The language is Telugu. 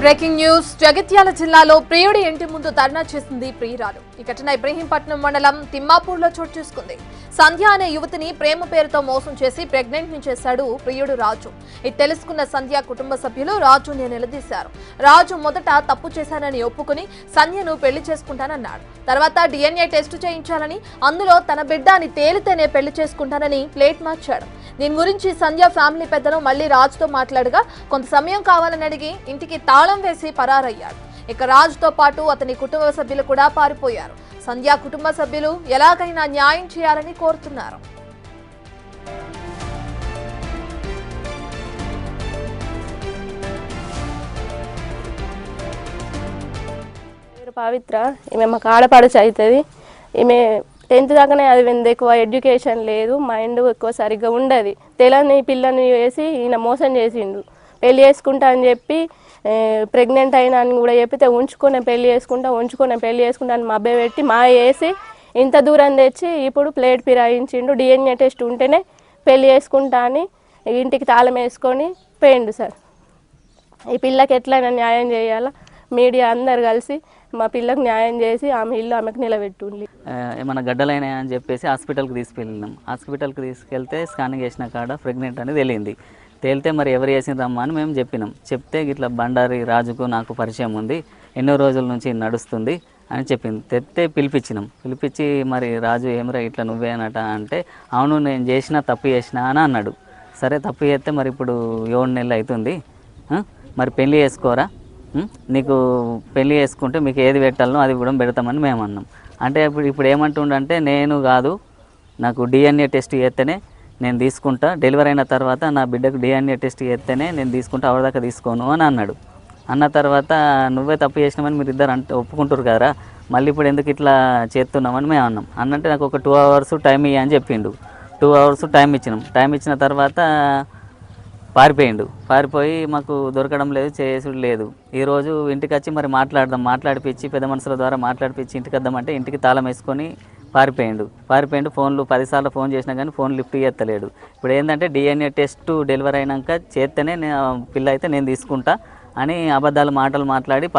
బ్రేకింగ్ న్యూస్ జగిత్యాల జిల్లాలో ప్రియుడి ఇంటి ముందు ధర్నా చేసింది ప్రియురాలు. ఈ ఘటన ఇబ్రహీంపట్నం మండలం తిమ్మాపూర్లో చోటు చేసుకుంది. సంధ్య అనే యువతిని ప్రేమ పేరుతో మోసం చేసి ప్రెగ్నెంట్ ని చేశాడు ప్రియుడు రాజు. ఇది తెలుసుకున్న సంధ్య కుటుంబ సభ్యులు రాజుని నిలదీశారు. రాజు మొదట తప్పు చేశానని ఒప్పుకుని సంధ్యను పెళ్లి చేసుకుంటానన్నాడు. తర్వాత DNA టెస్టు చేయించాలని, అందులో తన బిడ్డ అని తేలితేనే పెళ్లి చేసుకుంటానని ప్లేట్ మార్చాడు. దీని గురించి సంధ్య ఫ్యామిలీ పెద్దలు మళ్లీ రాజుతో మాట్లాడగా కొంత సమయం కావాలని అడిగి ఇంటికి తాళం వేసి పరారయ్యాడు. ఇక రాజుతో పాటు అతని కుటుంబ సభ్యులు కూడా పారిపోయారు. సంధ్య కుటుంబ సభ్యులు ఎలాగైనా న్యాయం చేయాలని కోరుతున్నారు. పవిత్ర ఈమె మాకు ఆడపడుచు అవుతుంది. ఈమె 10th దాకానే చదివింది. ఎక్కువ ఎడ్యుకేషన్ లేదు, మైండ్ ఎక్కువ సరిగ్గా ఉండదు. తెలని పిల్లని వేసి ఈయన మోసం చేసిండు. పెళ్లి చేసుకుంటా అని చెప్పి ప్రెగ్నెంట్ అయినా అని కూడా చెప్పితే ఉంచుకొని పెళ్లి చేసుకుంటా అని మా అబ్బాయి పెట్టి మా వేసి ఇంత దూరం తెచ్చి ఇప్పుడు ప్లేట్ ఫిరాయించిండు. DNA టెస్ట్ ఉంటేనే పెళ్లి చేసుకుంటా అని ఇంటికి తాళం వేసుకొని పోయిండు. సార్, ఈ పిల్లకి ఎట్లయినా న్యాయం చేయాలా, మీడియా అందరు కలిసి మా పిల్లకు న్యాయం చేసి ఆమె ఇల్లు ఆమెకు నిలబెట్టుండి. ఏమన్నా గడ్డలైనా అని చెప్పేసి హాస్పిటల్కి తీసుకెళ్ళినాం. హాస్పిటల్కి తీసుకెళ్తే స్కానింగ్ చేసిన కాడ ప్రెగ్నెంట్ అని తెలియంది. తేలితే మరి ఎవరు చేసిండ్రమ్మా అని మేము చెప్పినాం. చెప్తే ఇట్లా బండారి రాజుకు నాకు పరిచయం ఉంది, ఎన్నో రోజుల నుంచి నడుస్తుంది అని చెప్పింది. తెప్తే పిలిపించి మరి రాజు ఏమరా ఇట్లా నువ్వేనట అంటే, అవును నేను తప్పు చేసినా అని అన్నాడు. సరే తప్పు చేస్తే మరి ఇప్పుడు 7 నెలలు అవుతుంది, మరి పెళ్ళి చేసుకోరా, నీకు పెళ్ళి చేసుకుంటే మీకు ఏది పెట్టాలనో అది కూడా పెడతామని మేము అన్నాం. అంటే ఇప్పుడు ఏమంటుండంటే, నేను కాదు, నాకు DNA టెస్ట్ చేస్తేనే నేను తీసుకుంటా, డెలివరీ అయిన తర్వాత నా బిడ్డకు DNA టెస్ట్ చేస్తేనే నేను తీసుకుంటా, అవదాకా తీసుకోను అని అన్నాడు. అన్న తర్వాత నువ్వే తప్పు చేసినామని మీరు ఇద్దరు ఒప్పుకుంటారు కదరా, మళ్ళీ ఇప్పుడు ఎందుకు ఇట్లా చేస్తున్నామని మేము అన్నాం. అన్నంటే నాకు ఒక 2 hours టైం ఇవ్వ అని చెప్పిండు. 2 hours టైం ఇచ్చినాం. టైం ఇచ్చిన తర్వాత పారిపోయి మాకు దొరకడం లేదు, చేసుడు లేదు. ఈరోజు ఇంటికి వచ్చి మరి మాట్లాడిపించి పెద్ద మనుషుల ద్వారా మాట్లాడిపించి ఇంటికి వద్దామంటే ఇంటికి తాళం వేసుకొని పారిపోయిండు. ఫోన్లు 10 సార్లు ఫోన్ చేసినా కానీ ఫోన్ లిఫ్ట్ చేస్తలేడు. ఇప్పుడు ఏంటంటే DNA టెస్ట్ డెలివరీ అయినాక చేస్తేనే పిల్ల అయితే నేను తీసుకుంటా అని అబద్ధాలు మాటలు మాట్లాడి